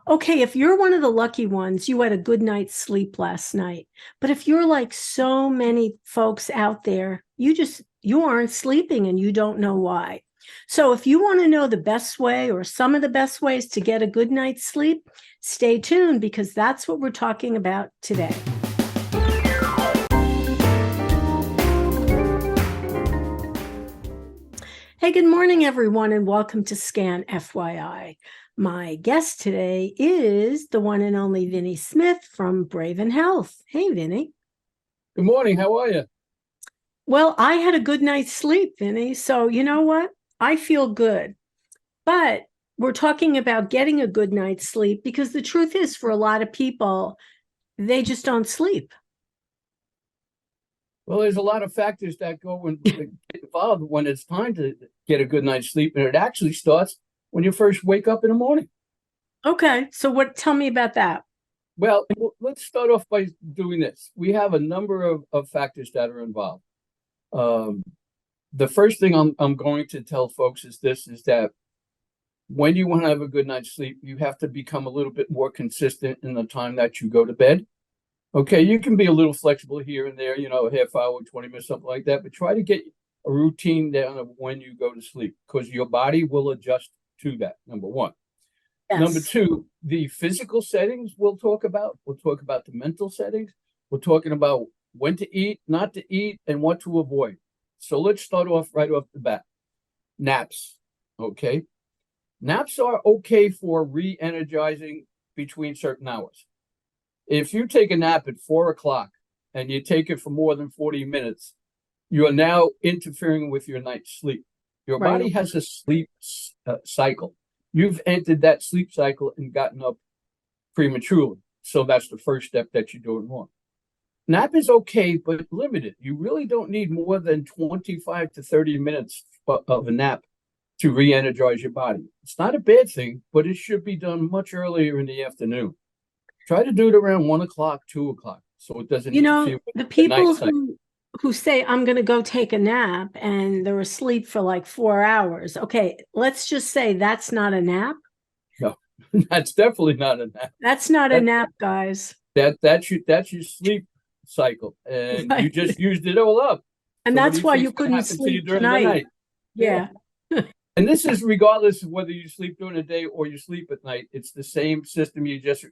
Okay, if you're one of the lucky ones, you had a good night's sleep last night. But if you're like so many folks out there, you aren't sleeping and you don't know why. So if you want to know the best way or some of the best ways to get a good night's sleep, stay tuned because that's what we're talking about today. Hey, good morning, everyone, and welcome to Scan FYI. My guest today is the one and only Vinny Smith from Braven Health. Hey, Vinny. Good morning. How are you? Well, I had a good night's sleep, Vinny. So you know what? I feel good. But we're talking about getting a good night's sleep because the truth is, for a lot of people, they just don't sleep. Well, there's a lot of factors that get involved when it's time to get a good night's sleep, and it actually starts when you first wake up in the morning. Okay, so tell me about that. Well, let's start off by doing this. We have a number of factors that are involved. The first thing I'm going to tell folks is that when you want to have a good night's sleep, you have to become a little bit more consistent in the time that you go to bed. Okay, you can be a little flexible here and there, a half hour, 20 minutes, something like that, but try to get a routine down of when you go to sleep because your body will adjust to that, number one. Yes. Number two, the physical settings we'll talk about. We'll talk about the mental settings. We're talking about when to eat, not to eat, and what to avoid. So let's start off right off the bat. Naps, okay? Naps are okay for re-energizing between certain hours. If you take a nap at 4 o'clock and you take it for more than 40 minutes, you are now interfering with your night's sleep. Your body has a sleep cycle. You've entered that sleep cycle and gotten up prematurely. So that's the first step that you're doing wrong. Nap is okay, but limited. You really don't need more than 25 to 30 minutes of a nap to re-energize your body. It's not a bad thing, but it should be done much earlier in the afternoon. Try to do it around 1 o'clock, 2 o'clock, so it doesn't interfere with the people night cycle. who say, I'm going to go take a nap and they're asleep for like 4 hours. Okay, let's just say that's not a nap. No, that's definitely not a nap. That's not a nap, guys. That's your sleep cycle, and you just used it all up. And so that's why you couldn't sleep during the night. Yeah. And this is regardless of whether you sleep during the day or you sleep at night. It's the same system. You just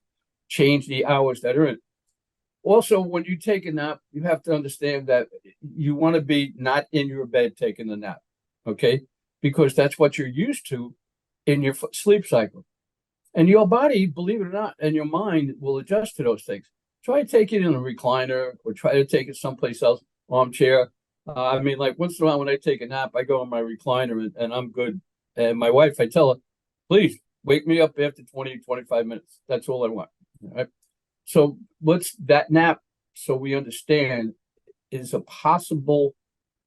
change the hours that are in. Also, when you take a nap, you have to understand that you want to be not in your bed taking a nap, okay? Because that's what you're used to in your sleep cycle. And your body, believe it or not, and your mind will adjust to those things. Try to take it in a recliner or try to take it someplace else, armchair. Like once in a while when I take a nap, I go in my recliner and I'm good. And my wife, I tell her, please wake me up after 20, 25 minutes. That's all I want. All right. So that nap, so we understand, is a possible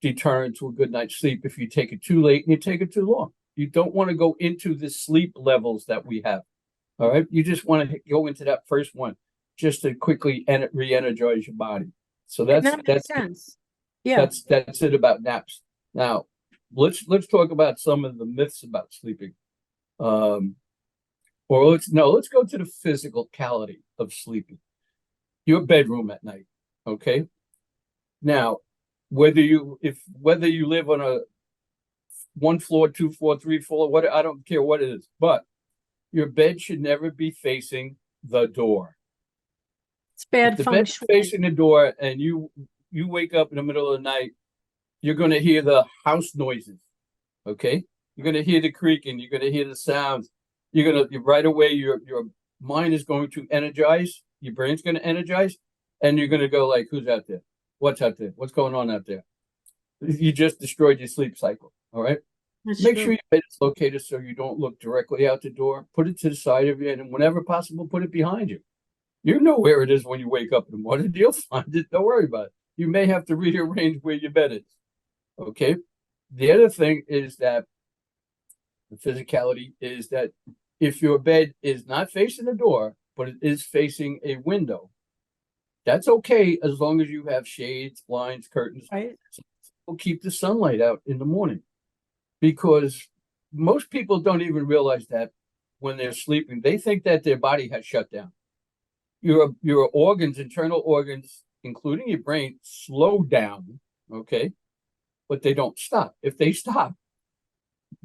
deterrent to a good night's sleep if you take it too late and you take it too long. You don't want to go into the sleep levels that we have. All right. You just want to go into that first one just to quickly re-energize your body. So that makes sense. Yeah. That's it about naps. Now, let's talk about some of the myths about sleeping. Let's go to the physicality of sleeping. Your bedroom at night, okay? Now, whether you live on a 1 floor, 2 floor, 3 floor, I don't care what it is, but your bed should never be facing the door. It's bad if the function. bed's facing the door and you wake up in the middle of the night, you're going to hear the house noises, okay? You're going to hear the creaking, you're going to hear the sounds. Right away, your mind is going to energize, your brain's going to energize, and you're going to go like, who's out there? What's out there? What's going on out there? You just destroyed your sleep cycle, all right? Make sure your bed is located so you don't look directly out the door. Put it to the side of you, and whenever possible, put it behind you. You know where it is when you wake up in the morning. You'll find it. Don't worry about it. You may have to rearrange where your bed is, okay? The other thing is that the physicality is that if your bed is not facing the door, but it is facing a window, that's okay as long as you have shades, blinds, curtains. Right. So it'll keep the sunlight out in the morning because most people don't even realize that when they're sleeping, they think that their body has shut down. Your organs, internal organs, including your brain, slow down, okay? But they don't stop. If they stop,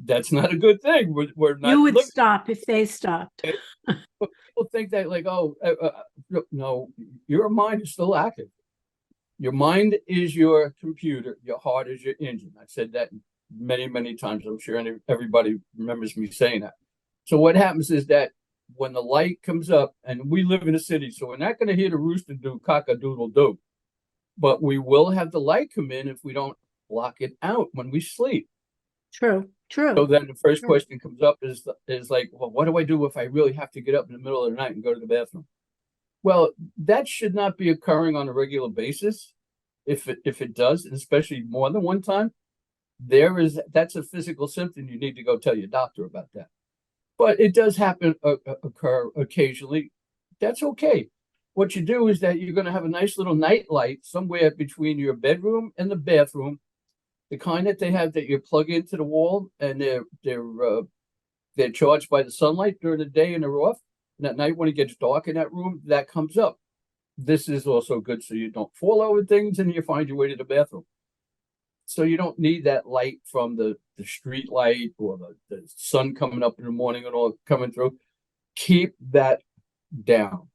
that's not a good thing. We're not You would living. stop if they stopped. But people think that like, oh, no, your mind is still active. Your mind is your computer. Your heart is your engine. I've said that many, many times. I'm sure everybody remembers me saying that. So what happens is that when the light comes up, and we live in a city, so we're not going to hear the rooster do cock-a-doodle-doo, but we will have the light come in if we don't block it out when we sleep. True, So true. then the first True. question comes up is like, well, what do I do if I really have to get up in the middle of the night and go to the bathroom? Well, that should not be occurring on a regular basis. If it does, and especially more than one time, that's a physical symptom. You need to go tell your doctor about that. But it does happen, occur occasionally. That's okay. What you do is that you're going to have a nice little night light somewhere between your bedroom and the bathroom, the kind that they have that you plug into the wall, and they're charged by the sunlight during the day and they're off. And at night, when it gets dark in that room, that comes up. This is also good so you don't fall over things and you find your way to the bathroom. So you don't need that light from the street light or the sun coming up in the morning and all coming through. Keep that down.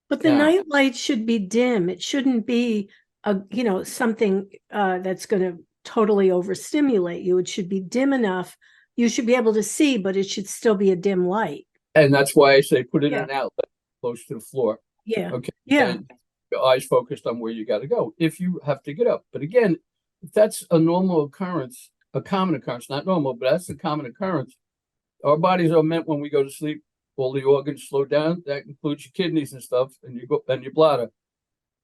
But the night light should be dim. It shouldn't be something that's going to totally overstimulate you. It should be dim enough. You should be able to see, but it should still be a dim light. And that's why I say put it in an outlet close to the floor. Yeah. Okay. Yeah. And your eyes focused on where you got to go if you have to get up. But again, if that's a normal occurrence, a common occurrence, not normal, but that's a common occurrence. Our bodies are meant when we go to sleep, all the organs slow down. That includes your kidneys and stuff, and your bladder.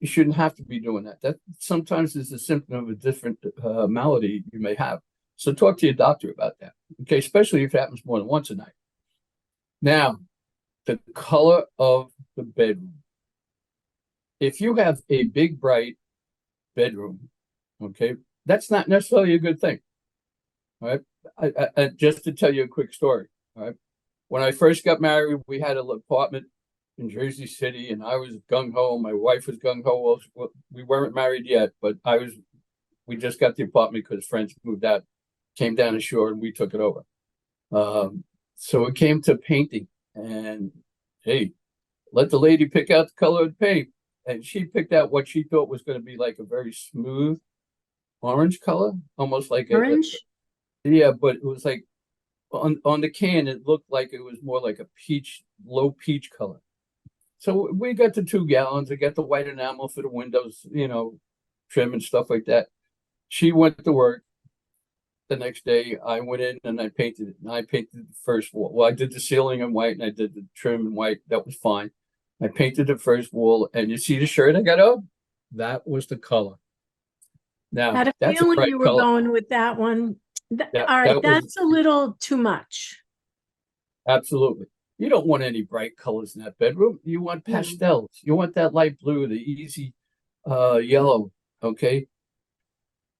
You shouldn't have to be doing that. That sometimes is a symptom of a different malady you may have. So talk to your doctor about that. Okay, especially if it happens more than once a night. Now, the color of the bedroom. If you have a big, bright bedroom, okay, that's not necessarily a good thing. All right. I just to tell you a quick story. All right. When I first got married, we had an apartment in Jersey City, and I was gung ho. My wife was gung ho. Well, we weren't married yet, but we just got the apartment because friends moved out, came down the shore, and we took it over. So it came to painting, and hey, let the lady pick out the color of the paint. And she picked out what she thought was going to be like a very smooth orange color, almost like orange. Yeah, but it was like on the can, it looked like it was more like a low peach color. So we got the 2 gallons. I got the white enamel for the windows, trim and stuff like that. She went to work. The next day, I went in and I painted it. And I painted the first wall. Well, I did the ceiling in white and I did the trim in white. That was fine. I painted the first wall, and you see the shirt I got up? That was the color. Now, Had a that's a feeling bright you were color. going with that one. All right, That was that's a little too much. absolutely. You don't want any bright colors in that bedroom. You want pastels. You want that light blue, the easy yellow, okay?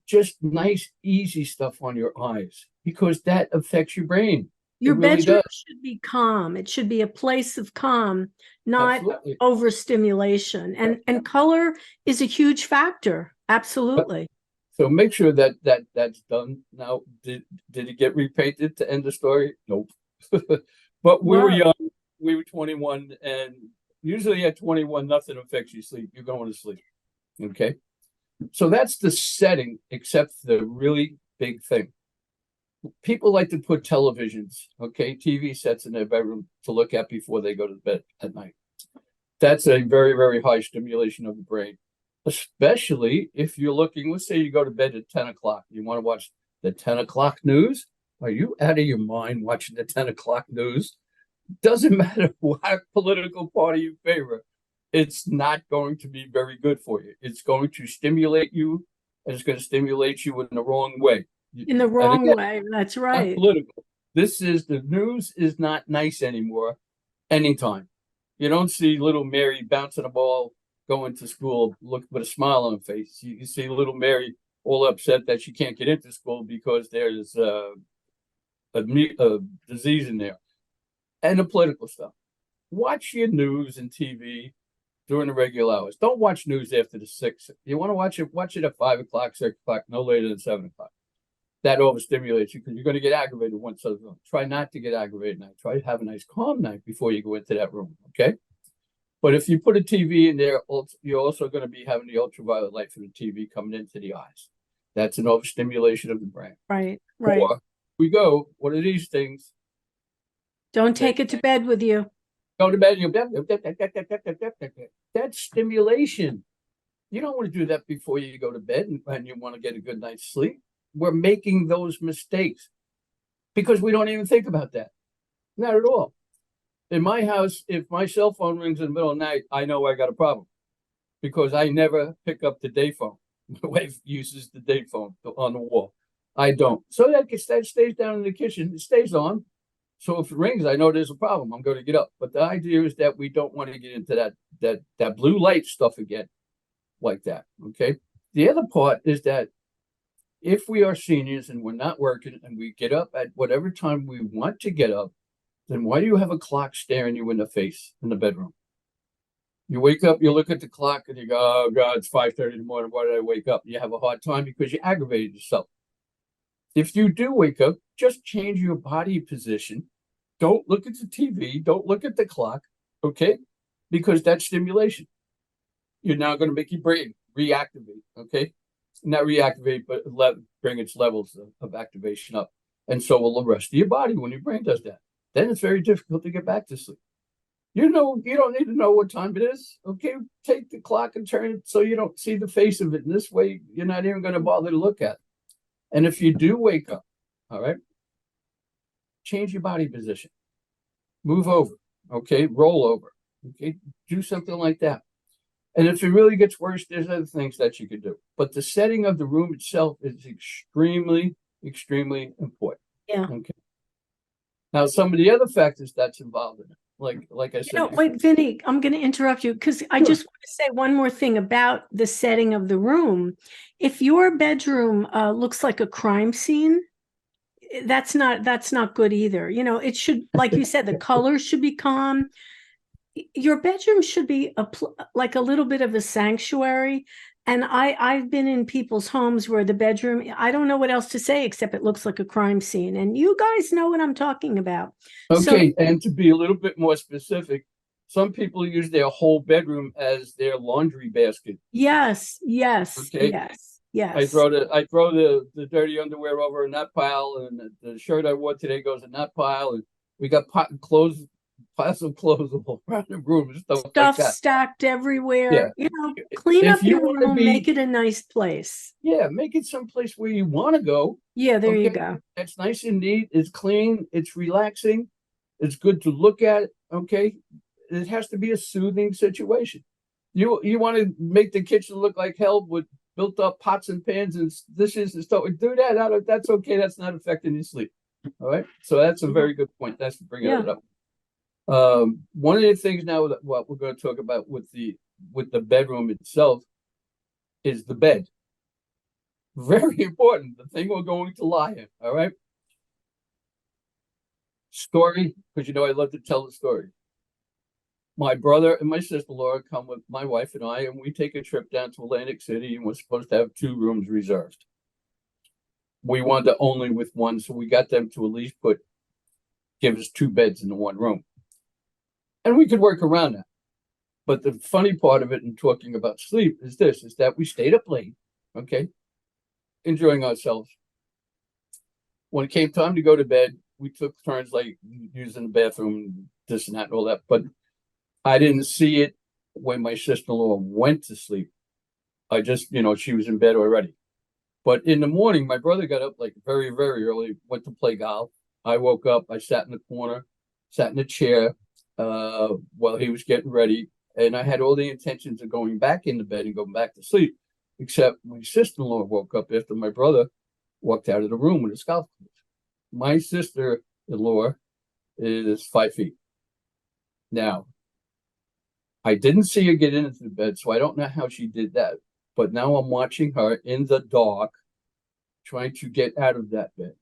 Just nice, easy stuff on your eyes because that affects your brain. Your It really bedroom does. should be calm. It should be a place of calm, not Absolutely. overstimulation. And color is a huge factor. Absolutely. So make sure that's done. Now, did it get repainted to end the story? Nope. But we were young. We were 21, and usually at 21, nothing affects your sleep. You're going to sleep. Okay. So that's the setting, except the really big thing. People like to put televisions, okay, TV sets in their bedroom to look at before they go to bed at night. That's a very, very high stimulation of the brain, especially if you're looking, let's say you go to bed at 10 o'clock. You want to watch the 10 o'clock news? Are you out of your mind watching the 10 o'clock news? Doesn't matter what political party you favor. It's not going to be very good for you. It's going to stimulate you, and it's going to stimulate you in the wrong way. In the wrong way. That's right. Political. The news is not nice anymore anytime. You don't see little Mary bouncing a ball going to school look with a smile on her face. You see little Mary all upset that she can't get into school because there's a disease in there. and the political stuff. Watch your news and TV during the regular hours. Don't watch news after the 6. You want to watch it at 5 o'clock, 6 o'clock, no later than 7 o'clock. That overstimulates you because you're going to get aggravated once. Try not to get aggravated at night. Try to have a nice calm night before you go into that room. Okay. But if you put a TV in there, you're also going to be having the ultraviolet light from the TV coming into the eyes. That's an overstimulation of the brain. Right. Or we go, what are these things? Don't take it to bed with you. Go to bed. That's stimulation. You don't want to do that before you go to bed and you want to get a good night's sleep. We're making those mistakes because we don't even think about that. Not at all. In my house, if my cell phone rings in the middle of the night, I know I got a problem because I never pick up the day phone. My wife uses the day phone on the wall. I don't. So that stays down in the kitchen. It stays on. So if it rings, I know there's a problem. I'm going to get up. But the idea is that we don't want to get into that blue light stuff again like that. Okay. The other part is that if we are seniors and we're not working and we get up at whatever time we want to get up, then why do you have a clock staring you in the face in the bedroom? You wake up, you look at the clock and you go, oh God, it's 5:30 in the morning. Why did I wake up? You have a hard time because you aggravated yourself. If you do wake up, just change your body position. Don't look at the TV. Don't look at the clock. Okay. Because that's stimulation. You're now going to make your brain reactivate. Okay. Not reactivate, but bring its levels of activation up. And so will the rest of your body when your brain does that. Then it's very difficult to get back to sleep. You don't need to know what time it is. Okay, take the clock and turn it so you don't see the face of it. And this way, you're not even going to bother to look at it. And if you do wake up, all right, change your body position. Move over, okay, roll over, okay, do something like that. And if it really gets worse, there's other things that you could do. But the setting of the room itself is extremely, extremely important. Yeah. Okay. Now, some of the other factors that's involved in it, like I said. Wait, Vinny, I'm going to interrupt you because I just want to say one more thing about the setting of the room. If your bedroom looks like a crime scene, that's not good either. It should, like you said, the colors should be calm. Your bedroom should be like a little bit of a sanctuary. And I've been in people's homes where the bedroom, I don't know what else to say except it looks like a crime scene. And you guys know what I'm talking about. Okay, and to be a little bit more specific, some people use their whole bedroom as their laundry basket. Yes, okay? yes. I throw the dirty underwear over in that pile, and the shirt I wore today goes in that pile, and we got piles of clothes all around the room and stuff like that. Stacked everywhere. Yeah. Clean up your room, make it a nice place. Yeah, make it someplace where you want to go. Yeah, there you go. It's nice and neat. It's clean. It's relaxing. It's good to look at. Okay, it has to be a soothing situation. You want to make the kitchen look like hell with built up pots and pans and dishes and stuff. Do that. That's okay. That's not affecting your sleep. All right. So that's a very good point. That's for bringing it up. One of the things now that what we're going to talk about with the bedroom itself is the bed. Very important. The thing we're going to lie in. All right. Story, because I love to tell the story. My brother and my sister-in-law come with my wife and I, and we take a trip down to Atlantic City, and we're supposed to have 2 rooms reserved. We wanted to only with one, so we got them to at least give us 2 beds in the one room. And we could work around that. But the funny part of it in talking about sleep is that we stayed up late, okay, enjoying ourselves. When it came time to go to bed, we took turns like using the bathroom, this and that and all that. But I didn't see it when my sister-in-law went to sleep. I just, she was in bed already. But in the morning, my brother got up like very, very early, went to play golf. I woke up, I sat in the corner, sat in a chair while he was getting ready. And I had all the intentions of going back into bed and going back to sleep, except my sister-in-law woke up after my brother walked out of the room with his golf clubs. My sister-in-law is 5 feet. Now, I didn't see her get into the bed, so I don't know how she did that. But now I'm watching her in the dark, trying to get out of that bed.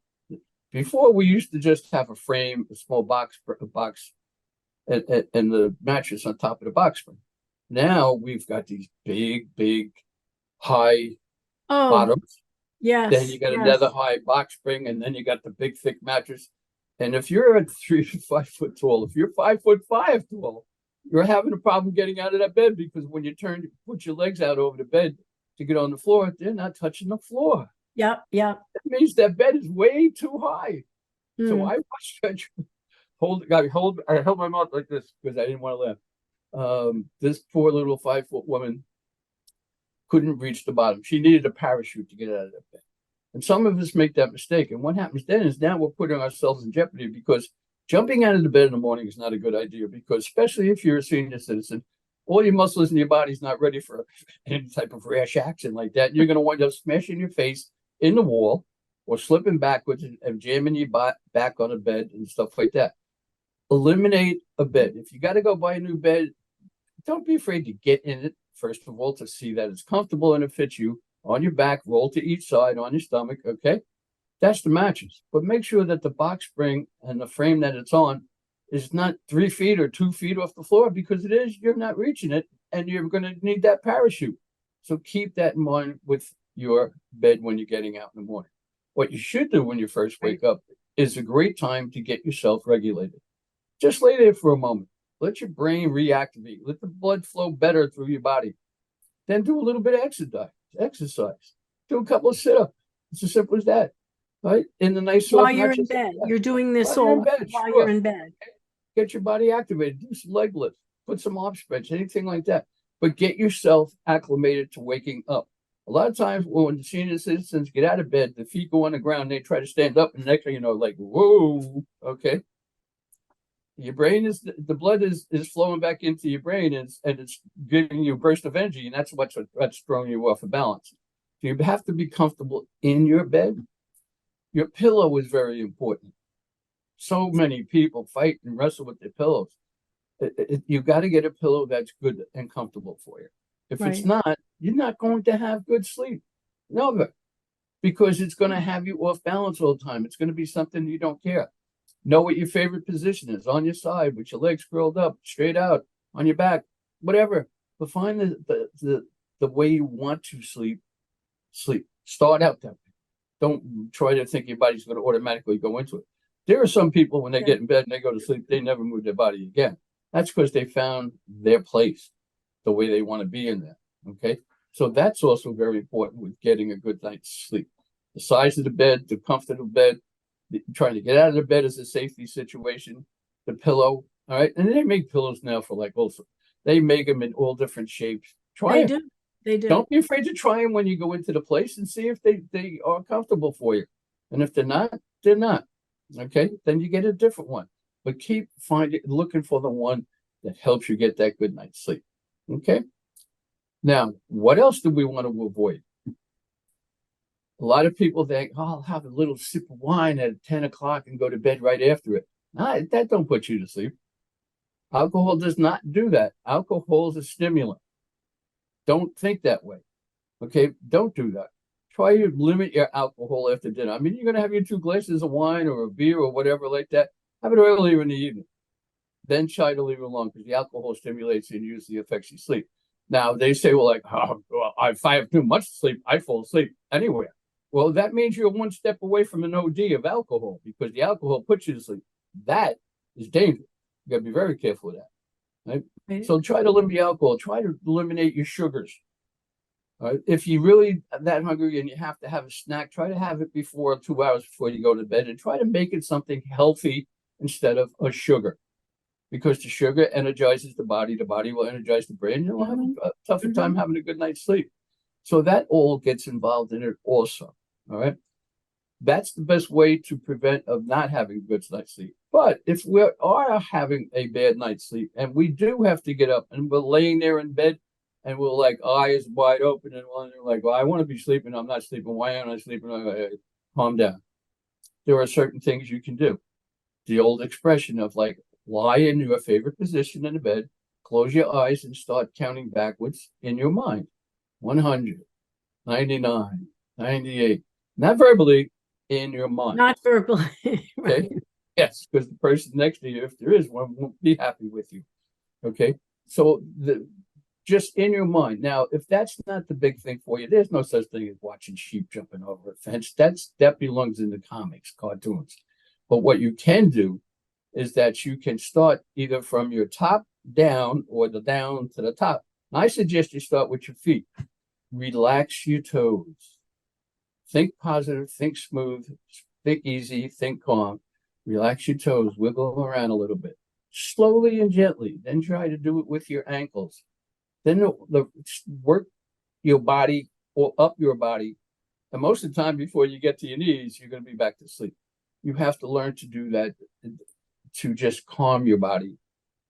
Before we used to just have a frame, a small box, and the mattress on top of the box spring. Now we've got these big, high Oh, bottoms. Then yes, you got yes. another high box spring, and then you got the big, thick mattress. And if you're at 3 to 5 foot tall, if you're 5'5" tall, you're having a problem getting out of that bed because when you put your legs out over the bed to get on the floor, they're not touching the floor. Yep, yep. That means that bed is way too high. So Mm. I watched I held my mouth like this because I didn't want to laugh. This poor little 5 foot woman couldn't reach the bottom. She needed a parachute to get out of that bed. And some of us make that mistake. And what happens then is now we're putting ourselves in jeopardy because jumping out of the bed in the morning is not a good idea because especially if you're a senior citizen, all your muscles in your body's not ready for any type of rash action like that. You're going to wind up smashing your face in the wall or slipping backwards and jamming your back on a bed and stuff like that. Eliminate a bed. If you got to go buy a new bed, don't be afraid to get in it, first of all, to see that it's comfortable and it fits you on your back, roll to each side on your stomach. Okay. That's the mattress. But make sure that the box spring and the frame that it's on is not 3 feet or 2 feet off the floor because it is, you're not reaching it and you're going to need that parachute. So keep that in mind with your bed when you're getting out in the morning. What you should do when you first wake up is a great time to get yourself regulated. Just lay there for a moment. Let your brain reactivate. Let the blood flow better through your body. Then do a little bit of exercise. Do a couple of sit-ups. It's as simple as that. Right? In the nice While soft you're in mattress. bed, you're doing this While you're in all bed, while you're sure. in bed. Get your body activated. Do some leg lifts. Put some arm spreads, anything like that. But get yourself acclimated to waking up. A lot of times when the senior citizens get out of bed, the feet go on the ground, they try to stand up, and next thing you know, like, whoa, okay. Your brain is the blood is flowing back into your brain and it's giving you a burst of energy, and that's what's throwing you off of balance. So you have to be comfortable in your bed. Your pillow is very important. So many people fight and wrestle with their pillows. You've got to get a pillow that's good and comfortable for you. If it's Right. not, you're not going to have good sleep. Never. Because it's going to have you off balance all the time. It's going to be something you don't care. Know what your favorite position is on your side with your legs curled up, straight out, on your back, whatever. But find the way you want to sleep. Start out that way. Don't try to think your body's going to automatically go into it. There are some people when they get in bed and they go to sleep, they never move their body again. That's because they found their place, the way they want to be in there. Okay. So that's also very important with getting a good night's sleep. The size of the bed, the comfortable bed, trying to get out of the bed is a safety situation. The pillow, all right. And they make pillows now for like also, they make them in all different shapes. Try They it. do. They do. Don't be afraid to try them when you go into the place and see if they are comfortable for you. And if they're not, they're not. Okay, then you get a different one. But keep looking for the one that helps you get that good night's sleep. Okay. Now, what else do we want to avoid? A lot of people think, oh, I'll have a little sip of wine at 10 o'clock and go to bed right after it. Nah, that don't put you to sleep. Alcohol does not do that. Alcohol is a stimulant. Don't think that way. Okay, don't do that. Try to limit your alcohol after dinner. I mean, you're going to have your 2 glasses of wine or a beer or whatever like that. Have it earlier in the evening. Then try to leave it alone because the alcohol stimulates you and usually affects your sleep. Now, they say, well, like, oh, well, if I have too much sleep, I fall asleep anywhere. Well, that means you're one step away from an OD of alcohol because the alcohol puts you to sleep. That is dangerous. You got to be very careful with that. Right? Right. So try to limit the alcohol. Try to eliminate your sugars. If you really that hungry and you have to have a snack, try to have it before 2 hours before you go to bed and try to make it something healthy instead of a sugar. Because the sugar energizes the body will energize the brain. You'll have a tougher time having a good night's sleep. So that all gets involved in it also. All right. That's the best way to prevent of not having a good night's sleep. But if we are having a bad night's sleep and we do have to get up and we're laying there in bed and we're like eyes wide open and we're like, well, I want to be sleeping. I'm not sleeping. Why aren't I sleeping? Calm down. There are certain things you can do. The old expression of like, lie in your favorite position in the bed, close your eyes and start counting backwards in your mind. 100, 99, 98. Not verbally, in your mind. Not verbally. Right. Okay. Yes, because the person next to you, if there is one, won't be happy with you. Okay. So just in your mind. Now, if that's not the big thing for you, there's no such thing as watching sheep jumping over a fence. That belongs in the comics, cartoons. But what you can do is that you can start either from your top down or the down to the top. And I suggest you start with your feet. Relax your toes. Think positive, think smooth, think easy, think calm. Relax your toes, wiggle them around a little bit. Slowly and gently. Then try to do it with your ankles. Then work your body or up your body. And most of the time before you get to your knees, you're going to be back to sleep. You have to learn to do that to just calm your body.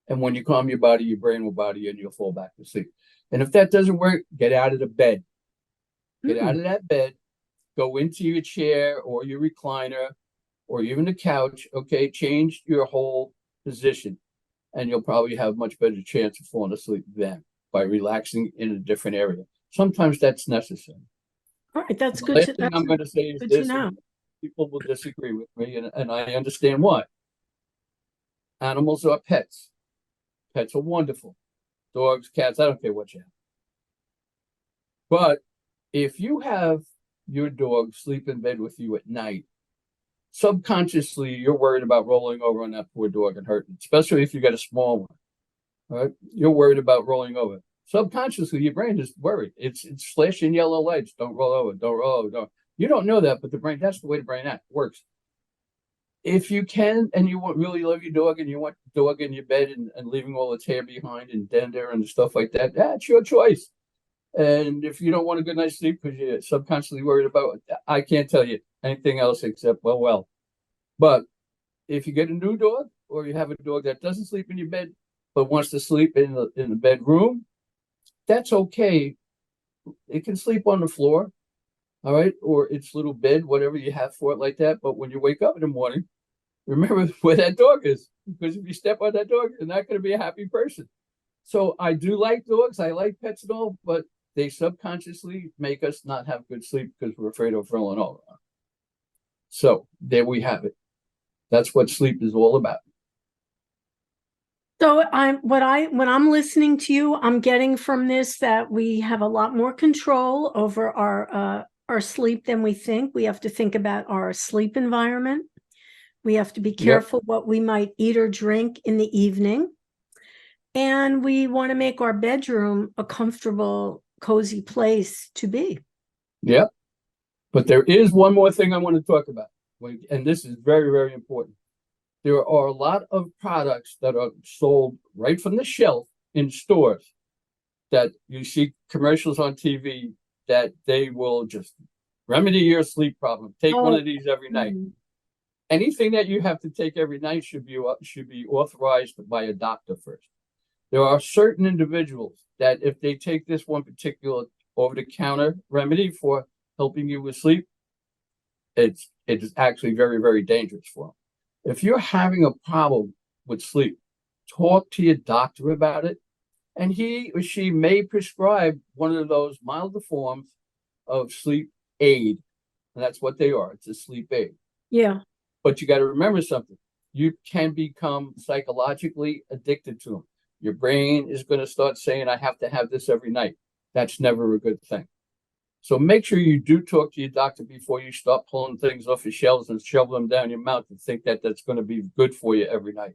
And when you calm your body, your brain will body and you'll fall back to sleep. And if that doesn't work, get out of the bed. Get out of that bed, go into your chair or your recliner or even the couch. Okay, change your whole position. And you'll probably have much better chance of falling asleep then by relaxing in a different area. Sometimes that's necessary. All right, that's good. Last thing I'm going to say is good this: to know. people will disagree with me, and I understand why. Animals are pets. Pets are wonderful. Dogs, cats, I don't care what you have. But if you have your dog sleep in bed with you at night, subconsciously you're worried about rolling over on that poor dog and hurting, especially if you got a small one. All right, you're worried about rolling over. Subconsciously, your brain is worried. It's flashing yellow lights. Don't roll over. Don't roll over. Don't. You don't know that, but the brain. That's the way the brain works. If you can, and you really love your dog, and you want the dog in your bed and leaving all its hair behind and dander and stuff like that, that's your choice. And if you don't want a good night's sleep because you're subconsciously worried about it, I can't tell you anything else except well. But if you get a new dog or you have a dog that doesn't sleep in your bed but wants to sleep in the bedroom, that's okay. It can sleep on the floor, all right, or its little bed, whatever you have for it like that. But when you wake up in the morning, remember where that dog is, because if you step on that dog, you're not going to be a happy person. So I do like dogs. I like pets and all, but they subconsciously make us not have good sleep because we're afraid of rolling over. So there we have it. That's what sleep is all about. So when I'm listening to you, I'm getting from this that we have a lot more control over our sleep than we think. We have to think about our sleep environment. We have to be careful what we might eat or drink in the evening. And we want to make our bedroom a comfortable, cozy place to be. Yep. But there is one more thing I want to talk about, and this is very, very important. There are a lot of products that are sold right from the shelf in stores that you see commercials on TV that they will just remedy your sleep problem. Take one of these every night. Anything that you have to take every night should be authorized by a doctor first. There are certain individuals that if they take this one particular over-the-counter remedy for helping you with sleep, it is actually very, very dangerous for them. If you're having a problem with sleep, talk to your doctor about it, and he or she may prescribe one of those milder forms of sleep aid, and that's what they are. It's a sleep aid. Yeah. But you got to remember something. You can become psychologically addicted to them. Your brain is going to start saying, I have to have this every night. That's never a good thing. So make sure you do talk to your doctor before you start pulling things off your shelves and shove them down your mouth and think that that's going to be good for you every night.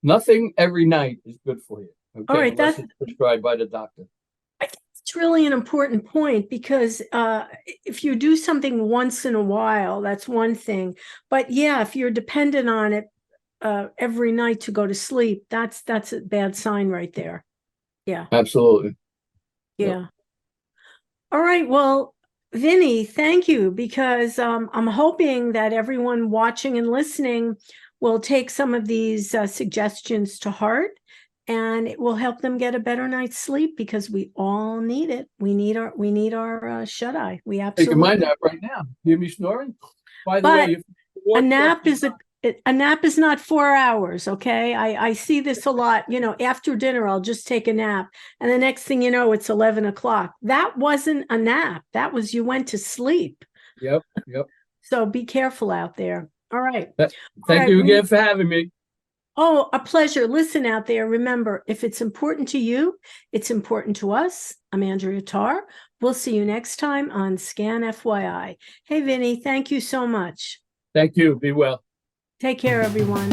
Nothing every night is good for you. Okay? All right, unless it's prescribed by the doctor. I think it's really an important point because if you do something once in a while, that's one thing. But yeah, if you're dependent on it every night to go to sleep, that's a bad sign right there. Yeah. Absolutely. Yeah. Yep. All right. Well, Vinny, thank you, because I'm hoping that everyone watching and listening will take some of these suggestions to heart, and it will help them get a better night's sleep because we all need it. We need our shut eye. We absolutely. Taking my nap right now. You hear me snoring? By the way, if a nap is not 4 hours. Okay. I see this a lot, after dinner, I'll just take a nap. And the next thing you know, it's 11 o'clock. That wasn't a nap. That was, you went to sleep. Yep. So be careful out there. All right. Thank All right. you again for having me. Oh, a pleasure. Listen out there. Remember, if it's important to you, it's important to us. I'm Andrea Tarr. We'll see you next time on Scan FYI. Hey, Vinny, thank you so much. Thank you. Be well. Take care, everyone.